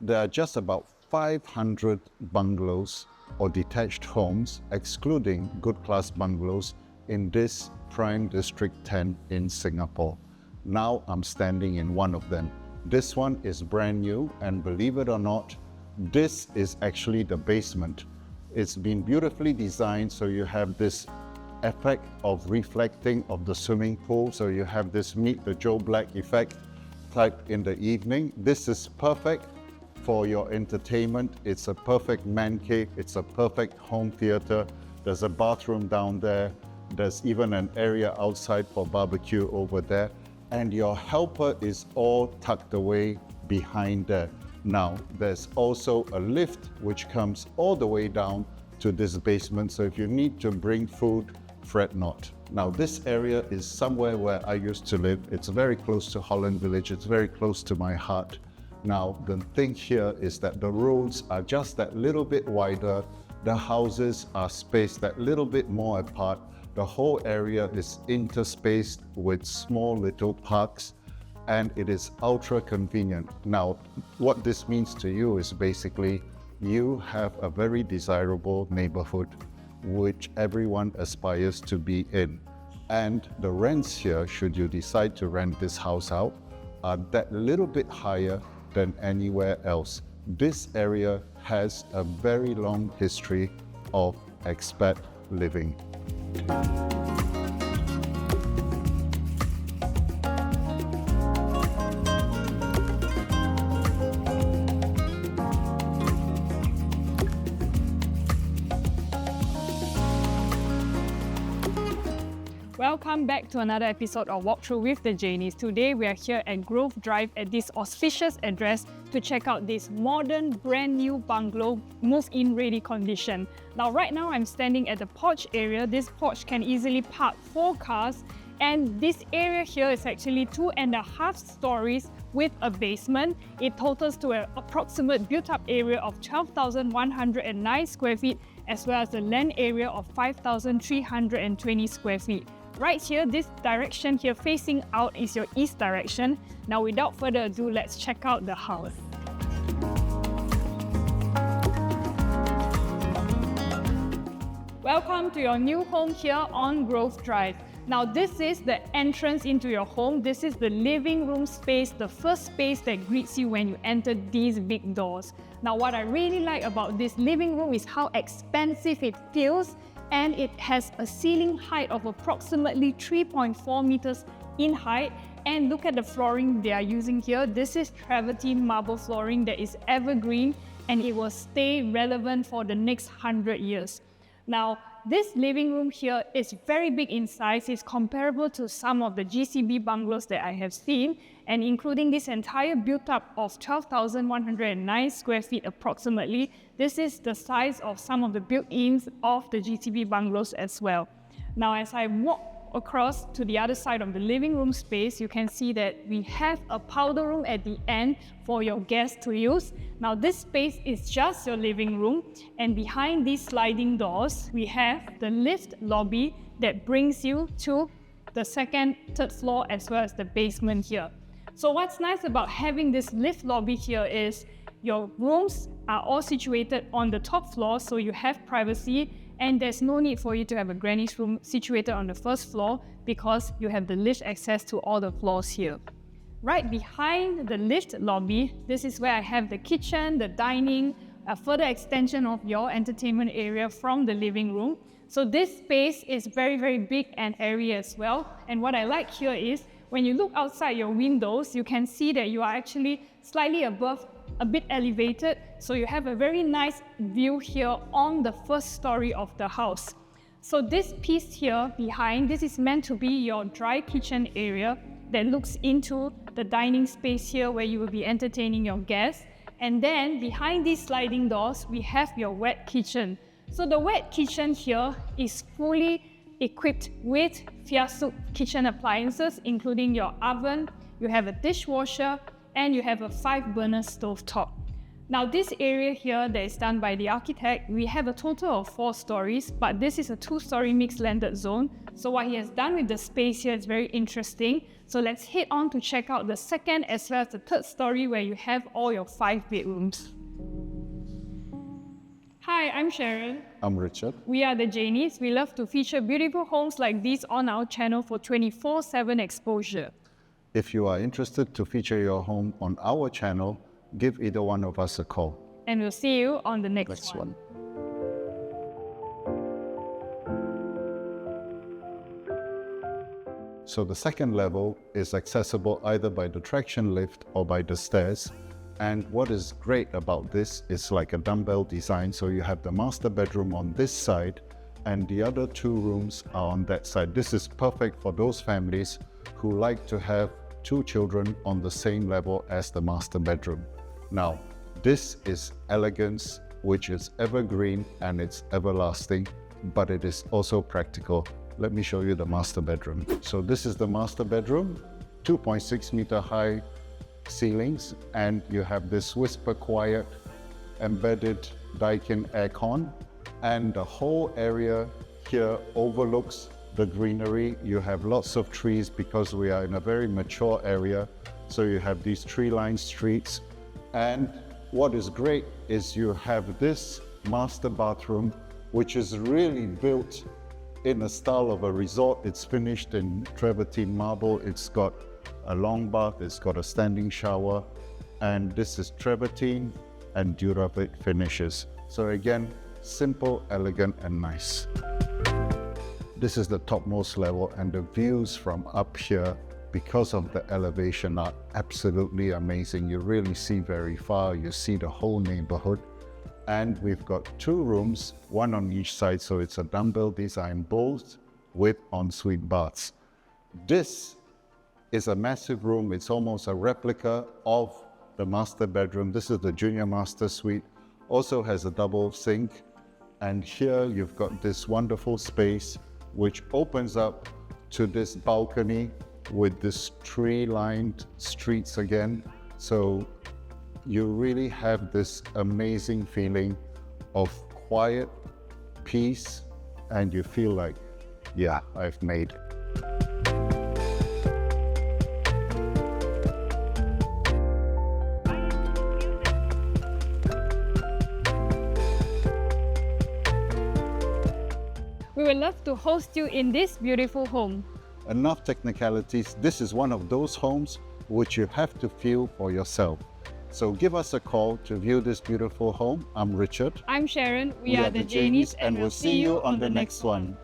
there are just about 500 bungalows or detached homes, excluding good class bungalows, in this Prime District 10 in Singapore. Now I'm standing in one of them. This one is brand new, and believe it or not, this is actually the basement. It's been beautifully designed, so you have this effect of reflecting of the swimming pool, so you have this Meet the Joe Black effect type in the evening. This is perfect for your entertainment. It's a perfect man cave, it's a perfect home theater. There's a bathroom down there, there's even an area outside for barbecue over there, and your helper is all tucked away behind there. Now, there's also a lift which comes all the way down to this basement, so if you need to bring food, fret not. Now, this area is somewhere where I used to live. It's very close to Holland Village. It's very close to my heart. Now, the thing here is that the roads are just that little bit wider. The houses are spaced that little bit more apart. The whole area is interspaced with small little parks, and it is ultra convenient. Now, what this means to you is basically you have a very desirable neighborhood which everyone aspires to be in. And the rents here, should you decide to rent this house out, are that little bit higher than anywhere else. This area has a very long history of expat living. Welcome back to another episode of Walkthrough with the Janies. Today we are here at Grove Drive at this auspicious address to check out this modern, brand new bungalow, move-in ready condition. Now right now I'm standing at the porch area. This porch can easily park 4 cars, and this area here is actually 2.5 stories with a basement. It totals to an approximate built-up area of 12,109 square feet, as well as a land area of 5,320 square feet. Right here, this direction here facing out is your east direction. Now without further ado, let's check out the house. Welcome to your new home here on Grove Drive. Now this is the entrance into your home. This is the living room space, the first space that greets you when you enter these big doors. Now what I really like about this living room is how expansive it feels, and it has a ceiling height of approximately 3.4 meters in height. And look at the flooring they are using here. This is travertine marble flooring that is evergreen, and it will stay relevant for the next 100 years. Now, this living room here is very big in size. It's comparable to some of the GCB bungalows that I have seen, and including this entire built-up of 12,109 square feet approximately. This is the size of some of the built-ins of the GCB bungalows as well. Now, as I walk across to the other side of the living room space, you can see that we have a powder room at the end for your guests to use. Now this space is just your living room, and behind these sliding doors, we have the lift lobby that brings you to the second, third floor, as well as the basement here. So what's nice about having this lift lobby here is your rooms are all situated on the top floor, so you have privacy, and there's no need for you to have a granny's room situated on the first floor because you have the lift access to all the floors here. Right behind the lift lobby, this is where I have the kitchen, the dining, a further extension of your entertainment area from the living room. So this space is very, very big and airy as well. And what I like here is when you look outside your windows, you can see that you are actually slightly above, a bit elevated, so you have a very nice view here on the first story of the house. So this piece here behind, this is meant to be your dry kitchen area that looks into the dining space here where you will be entertaining your guests. And then behind these sliding doors, we have your wet kitchen. So the wet kitchen here is fully equipped with Fiasuk kitchen appliances, including your oven, you have a dishwasher, and you have a 5-burner stove top. Now this area here that is done by the architect, we have a total of 4 stories, but this is a 2-story mixed landed zone. So what he has done with the space here is very interesting. So let's head on to check out the second as well as the 3rd story where you have all your 5 bedrooms. Hi, I'm Sharon. I'm Richard. We are the Janies. We love to feature beautiful homes like these on our channel for 24/7 exposure. If you are interested to feature your home on our channel, give either one of us a call. And we'll see you on the next one. So the second level is accessible either by the traction lift or by the stairs. And what is great about this is like a dumbbell design. So you have the master bedroom on this side and the other 2 rooms are on that side. This is perfect for those families who like to have 2 children on the same level as the master bedroom. Now, this is elegance, which is evergreen and it's everlasting, but it is also practical. Let me show you the master bedroom. So this is the master bedroom, 2.6 meter high ceilings, and you have this whisper quiet embedded Daikin aircon, and the whole area here overlooks the greenery. You have lots of trees because we are in a very mature area, so you have these tree-lined streets. And what is great is you have this master bathroom, which is really built in a style of a resort. It's finished in travertine marble. It's got a long bath, it's got a standing shower, and this is travertine and Duravit finishes. So again, simple, elegant, and nice. This is the topmost level, and the views from up here, because of the elevation, are absolutely amazing. You really see very far, you see the whole neighborhood. And we've got 2 rooms, 1 on each side, so it's a dumbbell design, both with ensuite baths. This is a massive room. It's almost a replica of the master bedroom. This is the junior master suite. Also has a double sink. And here you've got this wonderful space which opens up to this balcony with this tree-lined streets again. So you really have this amazing feeling of quiet, peace, and you feel like, yeah, I've made it. We would love to host you in this beautiful home. Enough technicalities. This is one of those homes which you have to feel for yourself. So give us a call to view this beautiful home. I'm Richard. I'm Sharon. We are the Janies, and we'll see you on the next one.